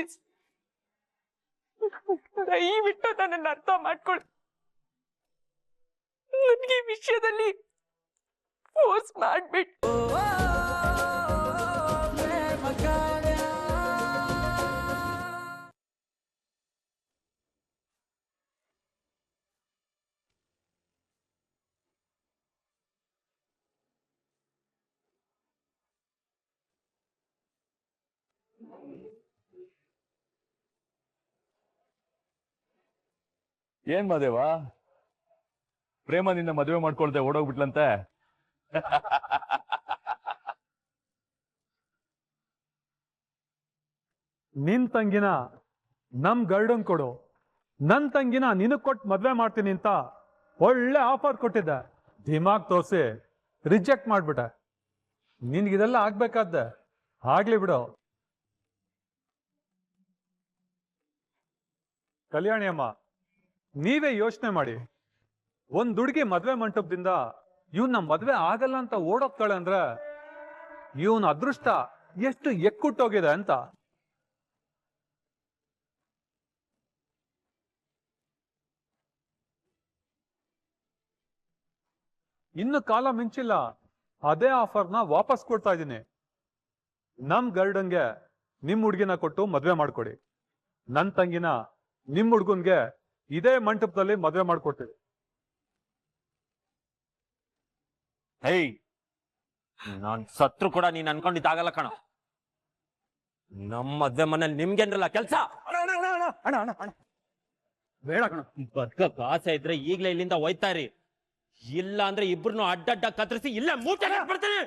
Please ದಯವಿಟ್ಟು ನನ್ನನ್ನು ಅರ್ಥ ಮಾಡ್ಕೊಳ್ಳಿ. ನನಗೆ ಈ ವಿಷಯದಲ್ಲಿ ಫೋರ್ಸ್ ಮಾಡ್ಬಿಟ್ಟು ಏನ್ ಮಾದೇವ, ಪ್ರೇಮ ನಿನ್ನ ಮದುವೆ ಮಾಡ್ಕೊಳ್ದೆ ಓಡೋಗ್ಬಿಟ್ಲಂತೆ. ನಿನ್ ತಂಗಿನ ನಮ್ ಗರ್ಡನ್ ಕೊಡು, ನನ್ ತಂಗಿನ ನಿನಗ್ ಕೊಟ್ಟು ಮದ್ವೆ ಮಾಡ್ತೀನಿ ಅಂತ ಒಳ್ಳೆ ಆಫರ್ ಕೊಟ್ಟಿದ್ದೆ. ದಿಮಾಗ್ ತೋರಿಸಿ ರಿಜೆಕ್ಟ್ ಮಾಡ್ಬಿಟ್ಟೆ. ನಿನ್ಗಿದೆಲ್ಲ ಆಗ್ಬೇಕಾದ್ದೆ, ಆಗ್ಲಿ ಬಿಡು. ಕಲ್ಯಾಣಿ ಅಮ್ಮ, ನೀವೇ ಯೋಚನೆ ಮಾಡಿ. ಒಂದ್ ಹುಡುಗಿ ಮದ್ವೆ ಮಂಟಪದಿಂದ ಇವನ್ನ ಮದ್ವೆ ಆಗಲ್ಲ ಅಂತ ಓಡೋಗ್ತಾಳೆ ಅಂದ್ರೆ ಇವನ ಅದೃಷ್ಟ ಎಷ್ಟು ಎಕ್ಕುಟ್ಟೋಗಿದೆ ಅಂತ. ಇನ್ನು ಕಾಲ ಮಿಂಚಿಲ್ಲ, ಅದೇ ಆಫರ್ನ ವಾಪಸ್ ಕೊಡ್ತಾ ಇದ್ದೀನಿ. ನಮ್ ಗರ್ಡನ್ಗೆ ನಿಮ್ ಹುಡ್ಗಿನ ಕೊಟ್ಟು ಮದ್ವೆ ಮಾಡ್ಕೊಡಿ, ನನ್ ತಂಗಿನ ನಿಮ್ ಹುಡ್ಗನ್ಗೆ ಇದೇ ಮಂಟಪದಲ್ಲಿ ಮದ್ವೆ ಮಾಡ್ಕೊಡ್ತೀವಿ. ಹೇಯ್, ನಾನ್ ಸತ್ರು ಕೂಡ ನೀನ್ ಅನ್ಕೊಂಡಿದ್ದಾಗಲ್ಲ ಕಣ. ನಮ್ಮ ಮದ್ವೆ ಮನೇಲಿ ನಿಮ್ಗೇನ್ರಲ್ಲ ಕೆಲ್ಸ? ಬೇಡ ಕಣ. ಬದುಕಕ್ ಆಸೆ ಇದ್ರೆ ಈಗ್ಲೇ ಇಲ್ಲಿಂದ ಹೋಯ್ತಾ ಇರಿ, ಇಲ್ಲ ಅಂದ್ರೆ ಇಬ್ರು ಅಡ್ಡಡ್ಡ ಕತ್ತರಿಸಿ ಇಲ್ಲ ಮೂಟೆ ಬರ್ತೀನಿ.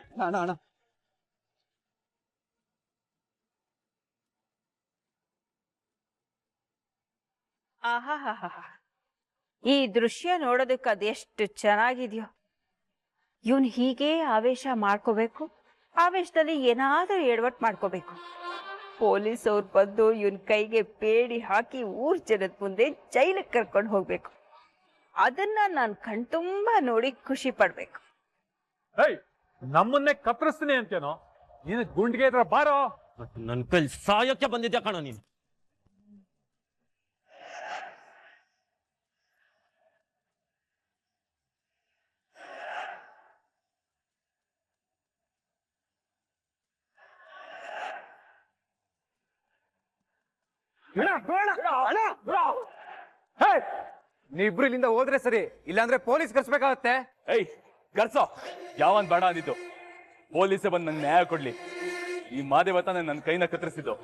ಆಹಾಹಾ, ಈ ದೃಶ್ಯ ನೋಡೋದಕ್ಕೆ ಅದೆಷ್ಟು ಚೆನ್ನಾಗಿದೆಯೋ. ಇವನ್ ಹೀಗೆ ಆವೇಶ ಮಾಡ್ಕೋಬೇಕು, ಆವೇಶದಲ್ಲಿ ಏನಾದ್ರೂ ಎಡವಟ್ ಮಾಡ್ಕೋಬೇಕು. ಪೊಲೀಸ್ ಅವ್ರು ಬಂದು ಇವನ್ ಕೈಗೆ ಬೇಡಿ ಹಾಕಿ ಊರ್ ಜನದ ಮುಂದೆ ಜೈಲಿಗೆ ಕರ್ಕೊಂಡು ಹೋಗ್ಬೇಕು. ಅದನ್ನ ನಾನು ಕಣ್ತುಂಬ ನೋಡಿ ಖುಷಿ ಪಡ್ಬೇಕು. ಏಯ್, ನಮ್ಮನ್ನೇ ಕತ್ತರಿಸ್ತೀನಿ ಅಂತೇನೋ? ನೀನು ಗುಂಡಿಗೆ ಇದ್ರ ಬಾರೋ. ನನ್ ಕೈಲಿ ಸಾಯಕ್ಕೆ ಬಂದಿದ್ಯಾ ಕಣ ನೀನು. ನೀವಿಬ್ರು ಇಲ್ಲಿಂದ ಹೋದ್ರೆ ಸರಿ, ಇಲ್ಲಾಂದ್ರೆ ಪೊಲೀಸ್ ಕರ್ಸ್ಬೇಕಾಗತ್ತೆ. ಏಯ್ ಕರ್ಸೋ, ಯಾವನ್ ಬೇಡ ಅಂದಿದ್ದು? ಪೊಲೀಸೇ ಬಂದು ನಂಗೆ ನ್ಯಾಯ ಕೊಡ್ಲಿ. ಈ ಮಾದೇವ ತಾನೆ ನನ್ನ ಕೈನ ಕತ್ತರಿಸಿದ್ದು,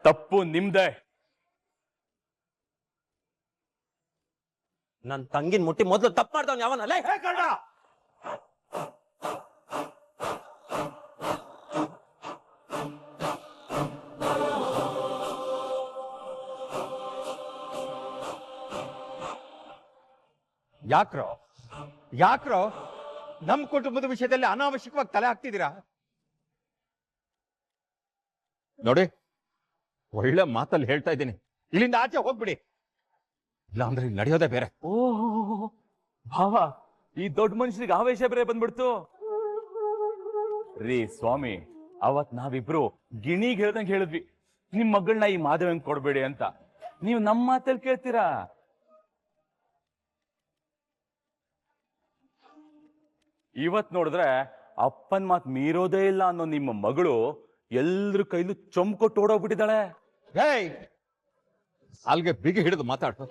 ತಪ್ಪು ನಿಮ್ದೇ. ನನ್ ತಂಗಿನ ಮುಟ್ಟಿ ಮೊದ್ಲು ತಪ್ಪು ಮಾಡ್ದವ್ನು ಯಾವನಲ್ಲ? ಯಾಕ್ರೋ ನಮ್ ಕುಟುಂಬದ ವಿಷಯದಲ್ಲಿ ಅನಾವಶ್ಯಕವಾಗಿ ತಲೆ ಹಾಕ್ತಿದ್ದೀರಾ? ನೋಡಿ, ಒಳ್ಳೆ ಮಾತಲ್ಲಿ ಹೇಳ್ತಾ ಇದ್ದೀನಿ, ಇಲ್ಲಿಂದ ಆಚೆ ಹೋಗ್ಬಿಡಿ, ಇಲ್ಲ ಅಂದ್ರೆ ಇಲ್ಲಿ ನಡೆಯೋದೇ ಬೇರೆ. ಓಹೋ ಭಾವ, ಈ ದೊಡ್ಡ ಮನುಷ್ಯರಿಗೆ ಆವೇಶ ಬೇರೆ ಬಂದ್ಬಿಡ್ತು ರೀ. ಸ್ವಾಮಿ, ಅವತ್ ನಾವಿಬ್ರು ಗಿಣಿಗ್ ಹೇಳ್ದಂಗೆ ಹೇಳಿದ್ವಿ, ನಿಮ್ ಮಗಳನ್ನ ಈ ಮಾದೇವನ್ ಕೊಡ್ಬೇಡಿ ಅಂತ. ನೀವು ನಮ್ಮ ಮಾತಲ್ಲಿ ಕೇಳ್ತೀರಾ? ಇವತ್ ನೋಡಿದ್ರೆ ಅಪ್ಪನ್ ಮಾತ್ ಮೀರೋದೇ ಇಲ್ಲ ಅನ್ನೋ ನಿಮ್ಮ ಮಗಳು ಎಲ್ರ ಕೈಲೂ ಚೊಂಬ್ಕೊಟ್ಟು ಓಡೋಗ್ಬಿಟ್ಟಿದ್ದಾಳೆ. ಹೇಯ್, ಅಲ್ಗೆ ಬಿಗಿ ಹಿಡಿದು ಮಾತಾಡು.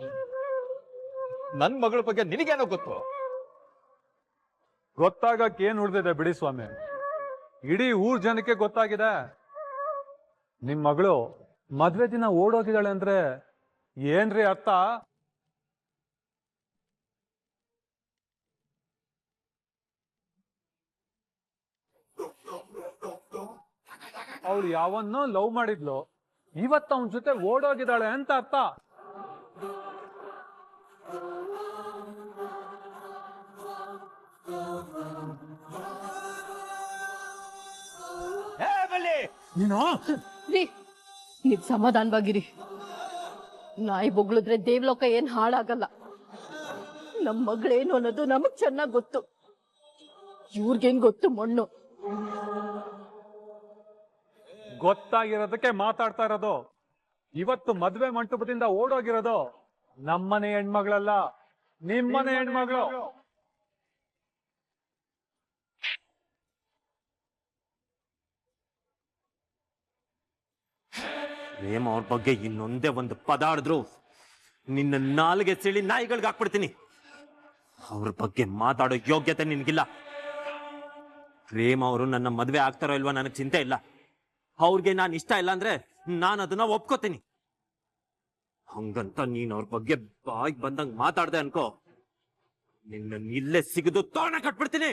ನನ್ ಮಗಳ ಬಗ್ಗೆ ನಿನಗೇನೋ ಗೊತ್ತು? ಗೊತ್ತಾಗಕ್ಕೆ ಏನ್ ಉಳಿದಿದೆ ಬಿಡಿ ಸ್ವಾಮಿ, ಇಡೀ ಊರ್ ಜನಕ್ಕೆ ಗೊತ್ತಾಗಿದೆ. ನಿಮ್ ಮಗಳು ಮದ್ವೆ ದಿನ ಓಡೋಗಿದ್ದಾಳೆ ಅಂದ್ರೆ ಏನ್ರಿ ಅರ್ಥ? ಅವಳು ಯಾವನ್ನೋ ಲವ್ ಮಾಡಿದ್ಲು, ಇವತ್ತು ಅವನ ಜೊತೆ ಓಡೋಗಿದ್ದಾಳೆ ಅಂತ ಅರ್ಥ. ನೀವ್ ಸಮಾಧಾನವಾಗಿರಿ. ನಾಯಿ ಬೊಗಳಿದ್ರೆ ದೇವ್ಲೋಕ ಏನ್ ಹಾಳಾಗಲ್ಲ. ನಮ್ ಮಗಳೇನು ಅನ್ನೋದು ನಮಗ್ ಚೆನ್ನಾಗ್ ಗೊತ್ತು, ಇವ್ರಿಗೇನ್ ಗೊತ್ತು ಮಣ್ಣು. ಗೊತ್ತಾಗಿರೋದಕ್ಕೆ ಮಾತಾಡ್ತಾ ಇರೋದು. ಇವತ್ತು ಮದ್ವೆ ಮಂಟಪದಿಂದ ಓಡೋಗಿರೋದು ನಮ್ಮನೆ ಹೆಣ್ಮಗಳಲ್ಲ, ನಿಮ್ಮನೆ ಹೆಣ್ಮಗಳು. ಪ್ರೇಮ ಅವ್ರ ಬಗ್ಗೆ ಇನ್ನೊಂದೇ ಒಂದು ಪದ ಆಡಿದ್ರು ನಿನ್ನ ನಾಲ್ಗೆ ಸಿಳಿ ನಾಯಿಗಳಿಗೆ ಹಾಕ್ಬಿಡ್ತೀನಿ. ಅವ್ರ ಬಗ್ಗೆ ಮಾತಾಡೋ ಯೋಗ್ಯತೆ ನಿನ್ಗಿಲ್ಲ. ಪ್ರೇಮ ಅವರು ನನ್ನ ಮದ್ವೆ ಆಗ್ತಾರೋ ಇಲ್ವಾ ನನಗೆ ಚಿಂತೆ ಇಲ್ಲ. ಅವ್ರಿಗೆ ನಾನು ಇಷ್ಟ ಇಲ್ಲ ಅಂದ್ರೆ ನಾನು ಅದನ್ನ ಒಪ್ಕೋತೀನಿ. ಹಂಗಂತ ನೀನ್ ಅವ್ರ ಬಗ್ಗೆ ಬಾಯಿಗೆ ಬಂದಂಗ್ ಮಾತಾಡ್ದೆ ಅನ್ಕೋ, ನಿನ್ನ ಇಲ್ಲೇ ಸಿಗದು ತೋರಣ ಕಟ್ಬಿಡ್ತೀನಿ.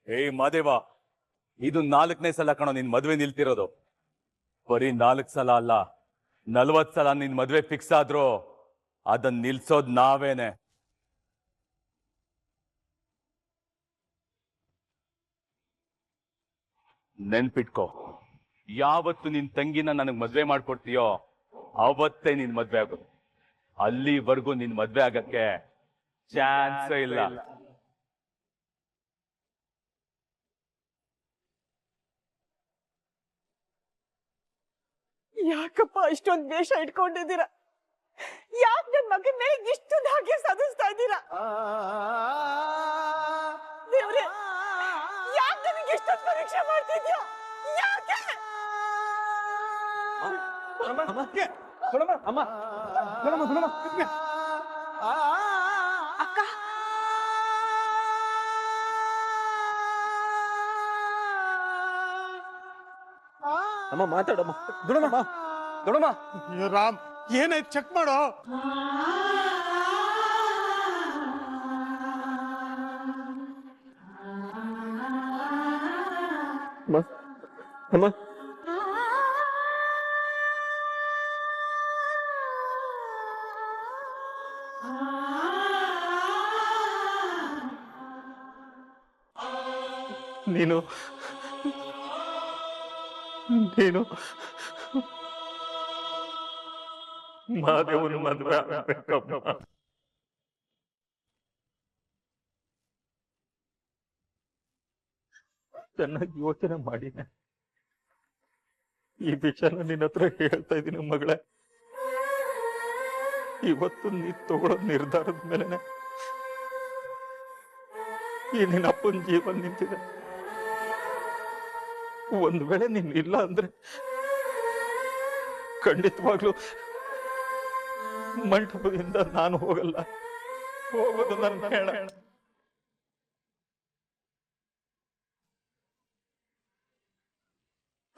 ಏಯ್ ಮಾದೇವ, ಇದು 4ನೇ ಸಲ ಕಣೋ ನಿನ್ ಮದ್ವೆ ನಿಲ್ತಿರೋದು. ಬರೀ 4 ಸಲ ಅಲ್ಲ, 40 ಸಲ ನಿನ್ ಮದ್ವೆ ಫಿಕ್ಸ್ ಆದ್ರೂ ಅದನ್ನ ನಿಲ್ಸೋದ್ ನಾವೇನೆ. ನೆನ್ಪಿಟ್ಕೋ, ಯಾವತ್ತು ನಿನ್ ತಂಗಿನ ನನಗ್ ಮದ್ವೆ ಮಾಡ್ಕೊಡ್ತೀಯೋ ಅವತ್ತೇ ನಿನ್ ಮದ್ವೆ ಆಗೋದು. ಅಲ್ಲಿವರೆಗೂ ನಿನ್ ಮದ್ವೆ ಆಗಕ್ಕೆ ಚಾನ್ಸೇ ಇಲ್ಲ. ಯಾಕಪ್ಪ ಇಷ್ಟೊಂದು ದ್ವೇಷ ಇಟ್ಕೊಂಡಿದ್ದೀರಾ? ಯಾಕೆ ನನ್ ಮಗನ ಮೇಲೆ ಇಷ್ಟು ಧಾಗೆ ಸಾಧಿಸ್ತಾ ಇದ್ದೀರಾ? ದೇವ್ರೆ, ಯಾಕೆ ನನಗೆ ಇಷ್ಟೊಂದು ಪರೀಕ್ಷೆ ಮಾಡ್ತಿದ್ಯಾ? ಯಾಕೆ? ಅಕ್ಕ, ಅಮ್ಮ ಮಾತಾಡಮ್ಮ. ದೊಡಮ್ಮ ರಾಮ್, ಏನಾಯ್ತು ಚೆಕ್ ಮಾಡೋ. ಅಮ್ಮ ನೀನು ಮಾದೇವನ ಮದ್ವೆ ಆಗ್ಬೇಕಮ್ಮ. ಚೆನ್ನಾಗಿ ಯೋಚನೆ ಮಾಡಿದೆ. ಈ ವಿಷಯನ ನಿನ್ನ ಹತ್ರ ಹೇಳ್ತಾ ಇದ್ದೀನಿ ಮಗಳೇ. ಇವತ್ತು ನೀ ತಗೊಳ್ಳೋ ನಿರ್ಧಾರದ ಮೇಲೆನೆ ಈ ನಿನ್ನ ಅಪ್ಪನ ಜೀವನ ನಿಂತಿದೆ. ಒಂದ್ ವೇಳೆ ನೀನ್ ಇಲ್ಲ ಅಂದ್ರೆ ಖಂಡಿತವಾಗ್ಲೂ ಮಂಟಪದಿಂದ ನಾನು ಹೋಗಲ್ಲ. ಹೋಗೋದು ನನ್ನ ಹೇಳ.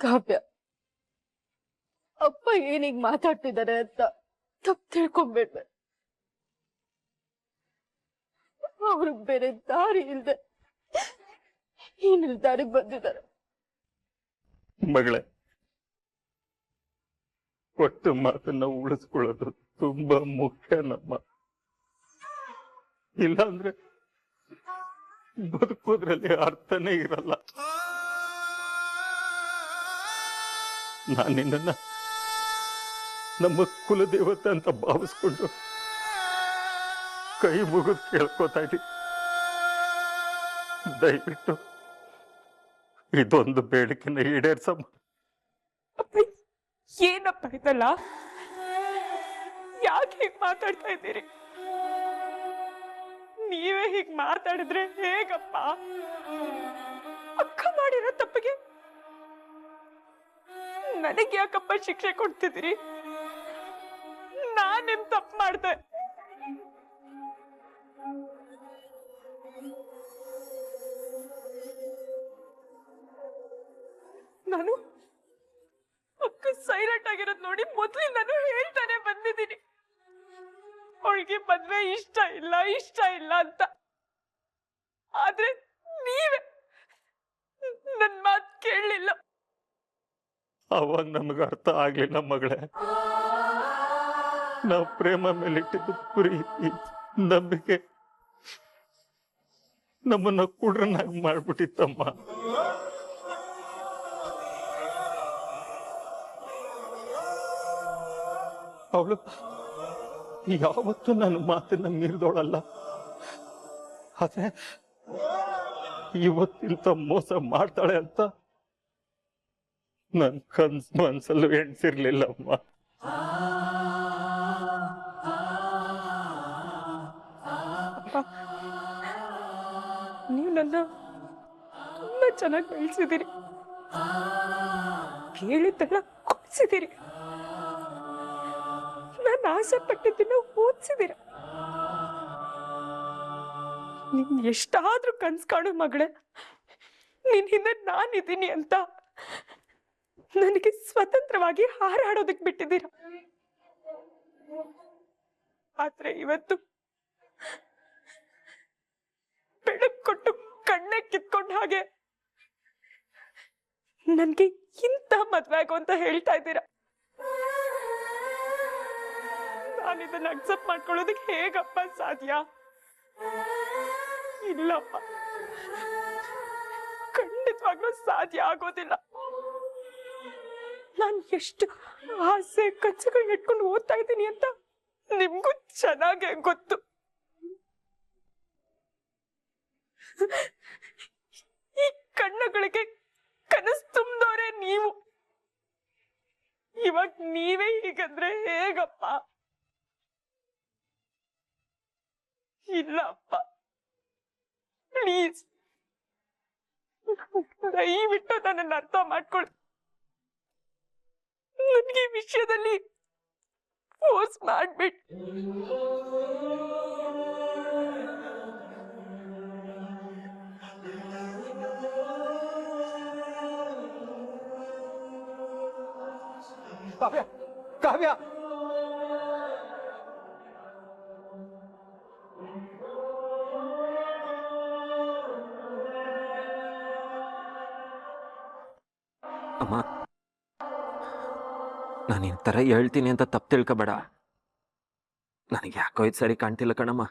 ಕಾವ್ಯ, ಅಪ್ಪ ಏನೀಗ ಮಾತಾಡ್ತಿದ್ದಾರೆ ಅಂತ ತಪ್ಪು ತಿಳ್ಕೊಂಡ್ಬಿಡ್ವೆ. ಅವ್ರಿಗೆ ಬೇರೆ ದಾರಿ ಇಲ್ದೆ ಈ ನಿರ್ಧಾರಕ್ಕೆ ಬಂದಿದ್ದಾರೆ. ಮಗಳೇ, ಕೊಟ್ಟ ಮಾತನ್ನ ಉಳಿಸ್ಕೊಳ್ಳೋದು ತುಂಬಾ ಮುಖ್ಯ ನಮ್ಮ. ಇಲ್ಲಾಂದ್ರೆ ಬದುಕೋದ್ರಲ್ಲಿ ಅರ್ಥನೇ ಇರಲ್ಲ. ನಾನು ನಿನ್ನನ್ನ ನಮ್ಮ ಕುಲದೇವತೆ ಅಂತ ಭಾವಿಸ್ಕೊಂಡು ಕೈ ಮುಗಿದು ಕೇಳ್ಕೊತಾ ಇದ್ದೀನಿ. ದಯವಿಟ್ಟು ಇದೊಂದು ಬೇಡಿಕೆನ ಈಡೇರ್ಸಮ್ಮ. ಏನಪ್ಪ ಇದಲ್ಲ? ಯಾಕೆ ಹೀಗ್ ಮಾತಾಡ್ತಾ ಇದ್ದೀರಿ? ನೀವೇ ಹೀಗ್ ಮಾತಾಡಿದ್ರೆ ಹೇಗಪ್ಪ? ಅಕ್ಕ ಮಾಡಿರೋ ತಪ್ಪಿಗೆ ನನಗೆ ಯಾಕಪ್ಪ ಶಿಕ್ಷೆ ಕೊಡ್ತಿದ್ದೀರಿ? ನಾನೇನ್ ತಪ್ಪು ಮಾಡ್ದೆ? ನಾನು ಅಕ್ಕ ಸೈಲೆಂಟ್ ಆಗಿರೋದ್ ನೋಡಿ ಮೊದ್ಲಿಂದಾನು ಹೇಳ್ತಾನೆ ಬಂದಿದ್ದೀನಿ, ಅವಳಿಗೆ ಮದ್ವೆ ಇಷ್ಟ ಇಲ್ಲ ಅಂತ. ಆದ್ರೆ ನೀವೇ ನನ್ ಮಾತ್ ಕೇಳಲಿಲ್ಲ. ಅವಾಗ ನಮಗೆ ಅರ್ಥ ಆಗ್ಲಿಲ್ಲ ಮಗಳೇ. ನಾವು ಪ್ರೇಮ ಮೇಲಿಟ್ಟಿದ್ದು ಪ್ರೀತಿ, ನಂಬಿಕೆ ನಮ್ಮನ್ನ ಕುಡ್ರನ್ನಾಗಿ ಮಾಡ್ಬಿಟ್ಟಿತ್ತಮ್ಮ. ಅವಳು ಯಾವತ್ತೂ ನನ್ನ ಮಾತನ್ನ ಮೀರಿದೋಳಲ್ಲ. ಆದ್ರೆ ಇವತ್ತಿಂತ ಮೋಸ ಮಾಡ್ತಾಳೆ ಅಂತ ನನ್ ಮನ್ಸಲ್ಲೂ ಎಣ್ಸಿರ್ಲಿಲ್ಲಮ್ಮ. ನೀವು ನನ್ನ ತುಂಬಾ ಚೆನ್ನಾಗಿ ಬೆಳೆಸಿದಿರಿ, ಕೇಳಿದ್ದೆಲ್ಲ ಕೊಡ್ಸಿದಿರಿ, ನಾನು ಆಸೆ ಪಟ್ಟಿದ್ದನ್ನ ಓದಿಸಿದಿರ. ನಿನ್ ಎಷ್ಟಾದ್ರೂ ಕನ್ಸ್ ಕಾಣು ಮಗಳೇ, ನಿನ್ ಹಿಂದೆ ನಾನಿದ್ದೀನಿ ಅಂತ ನನಗೆ ಸ್ವತಂತ್ರವಾಗಿ ಹಾರಾಡೋದಕ್ ಬಿಟ್ಟಿದ್ದೀರ. ಆದ್ರೆ ಇವತ್ತು ಬೆಳಕು ಕೊಟ್ಟು ಕಣ್ಣೆ ಕಿತ್ಕೊಂಡ ಹಾಗೆ ನನ್ಗೆ ಇಂಥ ಮದ್ವೆ ಆಗು ಅಂತ ಹೇಳ್ತಾ ಇದ್ದೀರಾ. ನಾನಿದನ್ನ ಅಕ್ಸೆಪ್ಟ್ ಮಾಡ್ಕೊಳ್ಳೋದಕ್ಕೆ ಹೇಗಪ್ಪ ಸಾಧ್ಯ? ಇಲ್ಲಪ್ಪ, ಖಂಡಿತವಾಗ್ಲೂ ಸಾಧ್ಯ ಆಗೋದಿಲ್ಲ. ನಾನು ಎಷ್ಟು ಆಸೆ ಕಚ್ಚಗಳು ಇಟ್ಕೊಂಡು ಓದ್ತಾ ಇದ್ದೀನಿ ಅಂತ ನಿಮ್ಗೂ ಚೆನ್ನಾಗೇ ಗೊತ್ತು. ಈ ಕಣ್ಣುಗಳಿಗೆ ಕನಸು ತುಂಬಿದವರೇ ನೀವು. ಇವಾಗ ನೀವೇ ಹೀಗಂದ್ರೆ ಹೇಗಪ್ಪ? ಇಲ್ಲಪ್ಪ, ಪ್ಲೀಸ್ ದಯವಿಟ್ಟು ನನ್ನನ್ನು ಅರ್ಥ ಮಾಡ್ಕೊಳ್ಳಿ. ನನಗೆ ಈ ವಿಷಯದಲ್ಲಿ ಫೋರ್ಸ್ ಮಾಡ್ಬಿಟ್ಟು ಕಾವ್ಯ ಕಾವ್ಯ ಅಮ್ಮ, ನಾನು ಈ ಥರ ಹೇಳ್ತೀನಿ ಅಂತ ತಪ್ಪು ತಿಳ್ಕೊಬೇಡ. ನನಗೆ ಯಾಕೋ ಇದು ಸರಿ ಕಾಣ್ತಿಲ್ಲ ಕಣಮ್ಮ.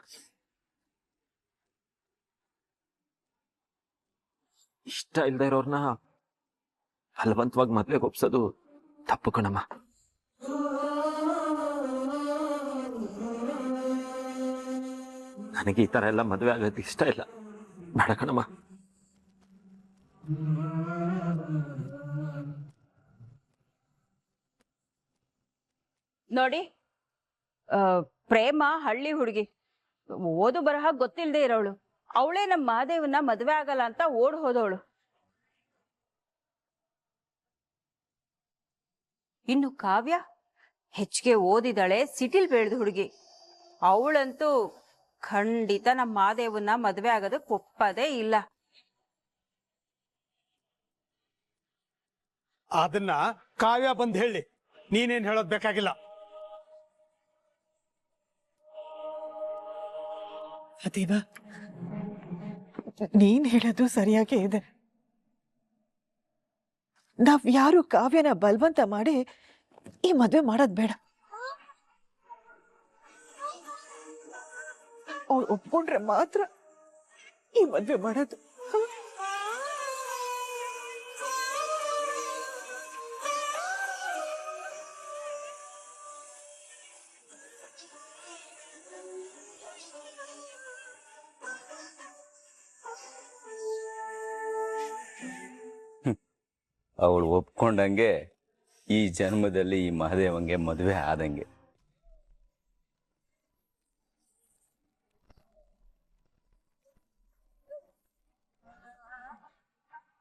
ಇಷ್ಟ ಇಲ್ದೇ ಇರೋರ್ನ ಬಲವಂತವಾಗಿ ಮದ್ವೆಗೆ ಒಪ್ಸೋದು ತಪ್ಪು ಕಣಮ್ಮ. ನನಗೆ ಈ ತರ ಎಲ್ಲ ಮದ್ವೆ ಆಗೋದು ಇಷ್ಟ ಇಲ್ಲ. ಬೇಡ ಕಣಮ್ಮ. ನೋಡಿ, ಪ್ರೇಮ ಹಳ್ಳಿ ಹುಡುಗಿ, ಓದು ಬರಹ ಗೊತ್ತಿಲ್ಲದೆ ಇರೋಳು. ಅವಳೇ ನಮ್ಮ ಮಹಾದೇವನ್ನ ಮದ್ವೆ ಆಗಲ್ಲ ಅಂತ ಓಡ್ ಹೋದವಳು. ಇನ್ನು ಕಾವ್ಯ ಹೆಚ್ಚಿಗೆ ಓದಿದಾಳೆ, ಸಿಟಿಲ್ ಬೆಳೆದ ಹುಡುಗಿ. ಅವಳಂತೂ ಖಂಡಿತ ನಮ್ಮ ಮಹಾದೇವನ್ನ ಮದ್ವೆ ಆಗೋದಕ್ಕೆ ಒಪ್ಪದೇ ಇಲ್ಲ. ಅದನ್ನ ಕಾವ್ಯ ಬಂದ್ ಹೇಳಿ, ನೀನೇನ್ ಹೇಳೋದ್ ಬೇಕಾಗಿಲ್ಲ. ಅದೇವ, ನೀನ್ ಹೇಳೋದು ಸರಿಯಾಗೇ ಇದೆ. ನಾವ್ ಯಾರು ಕಾವ್ಯನ ಬಲವಂತ ಮಾಡಿ ಈ ಮದ್ವೆ ಮಾಡೋದ್ ಬೇಡ. ಅವ್ಳು ಒಪ್ಕೊಂಡ್ರೆ ಮಾತ್ರ ಈ ಮದ್ವೆ ಮಾಡೋದು. ಅವಳು ಒಪ್ಕೊಂಡಂಗೆ ಈ ಜನ್ಮದಲ್ಲಿ ಈ ಮಹದೇವಂಗೆ ಮದುವೆ ಆದಂಗೆ.